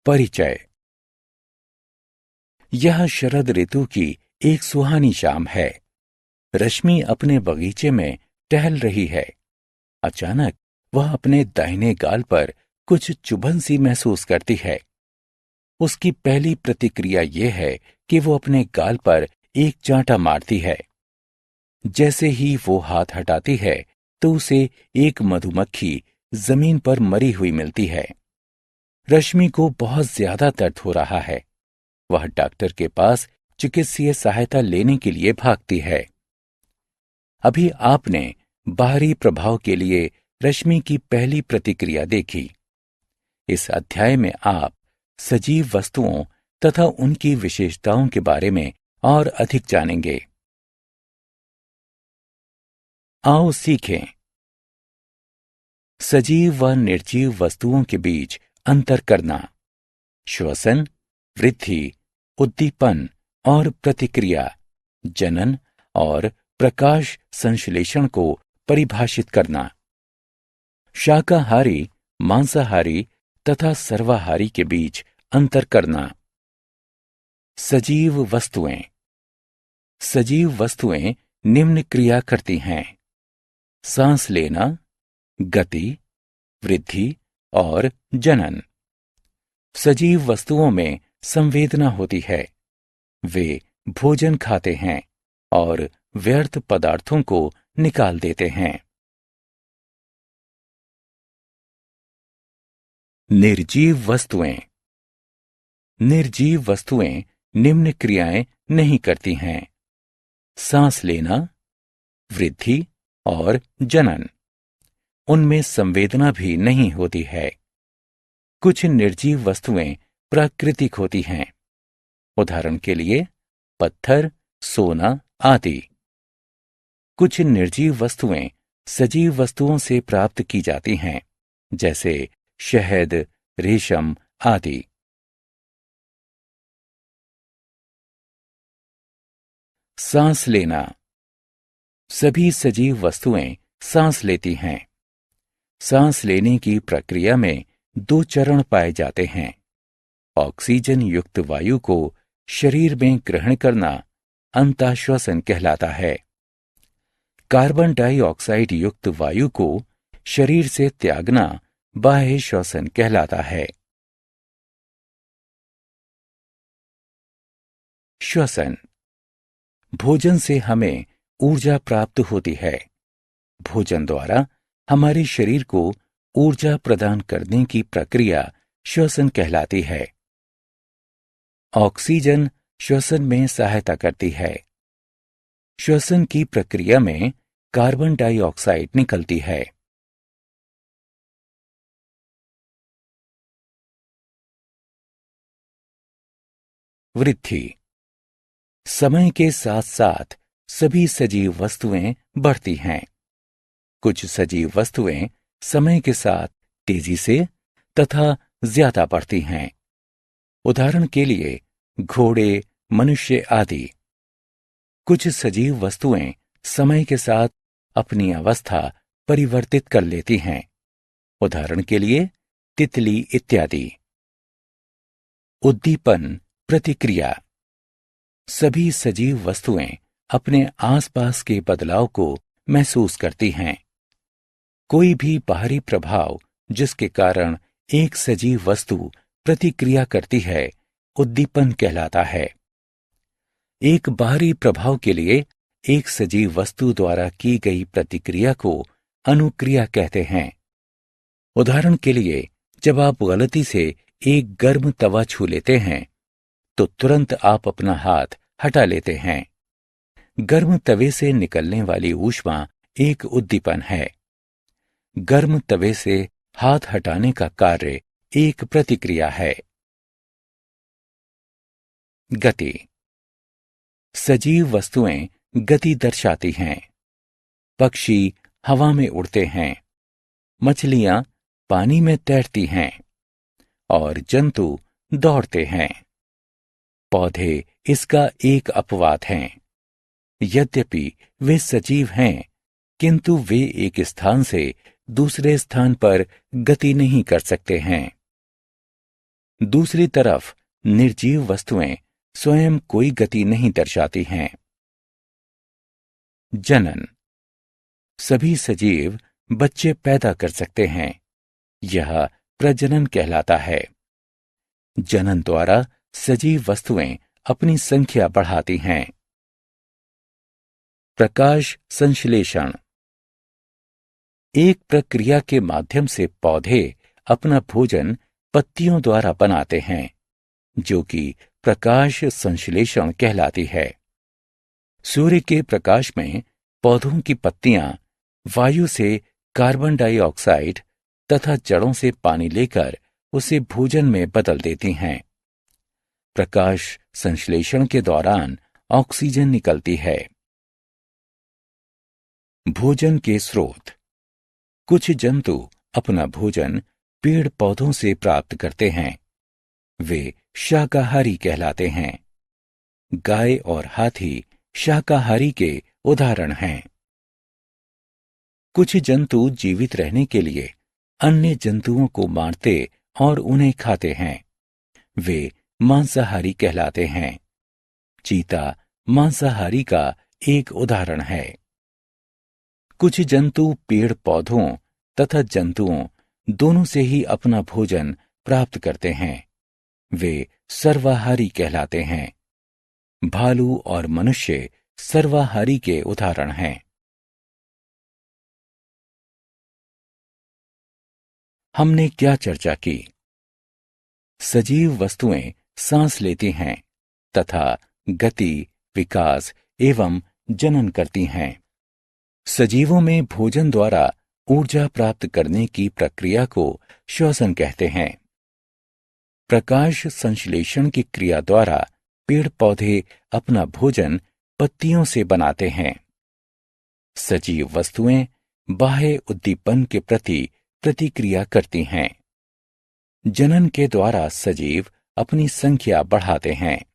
परिचय। यह शरद ऋतु की एक सुहानी शाम है। रश्मि अपने बगीचे में टहल रही है। अचानक वह अपने दाहिने गाल पर कुछ चुभन सी महसूस करती है। उसकी पहली प्रतिक्रिया यह है कि वो अपने गाल पर एक चांटा मारती है। जैसे ही वो हाथ हटाती है तो उसे एक मधुमक्खी जमीन पर मरी हुई मिलती है। रश्मि को बहुत ज्यादा दर्द हो रहा है। वह डॉक्टर के पास चिकित्सीय सहायता लेने के लिए भागती है। अभी आपने बाहरी प्रभाव के लिए रश्मि की पहली प्रतिक्रिया देखी। इस अध्याय में आप सजीव वस्तुओं तथा उनकी विशेषताओं के बारे में और अधिक जानेंगे। आओ सीखें। सजीव व निर्जीव वस्तुओं के बीच अंतर करना। श्वसन, वृद्धि, उद्दीपन और प्रतिक्रिया, जनन और प्रकाश संश्लेषण को परिभाषित करना। शाकाहारी, मांसाहारी तथा सर्वाहारी के बीच अंतर करना। सजीव वस्तुएं। सजीव वस्तुएं निम्न क्रिया करती हैं: सांस लेना, गति, वृद्धि और जनन। सजीव वस्तुओं में संवेदना होती है। वे भोजन खाते हैं और व्यर्थ पदार्थों को निकाल देते हैं। निर्जीव वस्तुएं। निर्जीव वस्तुएं निम्न क्रियाएं नहीं करती हैं: सांस लेना, वृद्धि और जनन। उनमें संवेदना भी नहीं होती है। कुछ निर्जीव वस्तुएं प्राकृतिक होती हैं। उदाहरण के लिए पत्थर, सोना आदि। कुछ निर्जीव वस्तुएं सजीव वस्तुओं से प्राप्त की जाती हैं, जैसे शहद, रेशम आदि। सांस लेना। सभी सजीव वस्तुएं सांस लेती हैं। सांस लेने की प्रक्रिया में दो चरण पाए जाते हैं: ऑक्सीजन युक्त वायु को शरीर में ग्रहण करना अंतःश्वसन कहलाता है। कार्बन डाइऑक्साइड युक्त वायु को शरीर से त्यागना बाह्य श्वसन कहलाता है। श्वसन। भोजन से हमें ऊर्जा प्राप्त होती है। भोजन द्वारा हमारे शरीर को ऊर्जा प्रदान करने की प्रक्रिया श्वसन कहलाती है। ऑक्सीजन श्वसन में सहायता करती है। श्वसन की प्रक्रिया में कार्बन डाइऑक्साइड निकलती है। वृद्धि। समय के साथ साथ सभी सजीव वस्तुएं बढ़ती हैं। कुछ सजीव वस्तुएं समय के साथ तेजी से तथा ज्यादा बढ़ती हैं। उदाहरण के लिए घोड़े, मनुष्य आदि। कुछ सजीव वस्तुएं समय के साथ अपनी अवस्था परिवर्तित कर लेती हैं। उदाहरण के लिए तितली इत्यादि। उद्दीपन, प्रतिक्रिया। सभी सजीव वस्तुएं अपने आसपास के बदलाव को महसूस करती हैं। कोई भी बाहरी प्रभाव जिसके कारण एक सजीव वस्तु प्रतिक्रिया करती है, उद्दीपन कहलाता है। एक बाहरी प्रभाव के लिए एक सजीव वस्तु द्वारा की गई प्रतिक्रिया को अनुक्रिया कहते हैं। उदाहरण के लिए जब आप गलती से एक गर्म तवा छू लेते हैं तो तुरंत आप अपना हाथ हटा लेते हैं। गर्म तवे से निकलने वाली ऊष्मा एक उद्दीपन है। गर्म तवे से हाथ हटाने का कार्य एक प्रतिक्रिया है। गति। सजीव वस्तुएं गति दर्शाती हैं। पक्षी हवा में उड़ते हैं, मछलियां पानी में तैरती हैं और जंतु दौड़ते हैं। पौधे इसका एक अपवाद हैं। यद्यपि वे सजीव हैं, किंतु वे एक स्थान से दूसरे स्थान पर गति नहीं कर सकते हैं। दूसरी तरफ निर्जीव वस्तुएं स्वयं कोई गति नहीं दर्शाती हैं। जनन। सभी सजीव बच्चे पैदा कर सकते हैं। यह प्रजनन कहलाता है। जनन द्वारा सजीव वस्तुएं अपनी संख्या बढ़ाती हैं। प्रकाश संश्लेषण। एक प्रक्रिया के माध्यम से पौधे अपना भोजन पत्तियों द्वारा बनाते हैं, जो कि प्रकाश संश्लेषण कहलाती है। सूर्य के प्रकाश में पौधों की पत्तियां वायु से कार्बन डाइऑक्साइड तथा जड़ों से पानी लेकर उसे भोजन में बदल देती हैं। प्रकाश संश्लेषण के दौरान ऑक्सीजन निकलती है। भोजन के स्रोत। कुछ जंतु अपना भोजन पेड़ पौधों से प्राप्त करते हैं। वे शाकाहारी कहलाते हैं। गाय और हाथी शाकाहारी के उदाहरण हैं। कुछ जंतु जीवित रहने के लिए अन्य जंतुओं को मारते और उन्हें खाते हैं। वे मांसाहारी कहलाते हैं। चीता मांसाहारी का एक उदाहरण है। कुछ जंतु पेड़ पौधों तथा जंतुओं दोनों से ही अपना भोजन प्राप्त करते हैं। वे सर्वाहारी कहलाते हैं। भालू और मनुष्य सर्वाहारी के उदाहरण हैं। हमने क्या चर्चा की? सजीव वस्तुएं सांस लेती हैं तथा गति, विकास एवं जनन करती हैं। सजीवों में भोजन द्वारा ऊर्जा प्राप्त करने की प्रक्रिया को श्वसन कहते हैं। प्रकाश संश्लेषण की क्रिया द्वारा पेड़ पौधे अपना भोजन पत्तियों से बनाते हैं। सजीव वस्तुएं बाह्य उद्दीपन के प्रति प्रतिक्रिया करती हैं। जनन के द्वारा सजीव अपनी संख्या बढ़ाते हैं।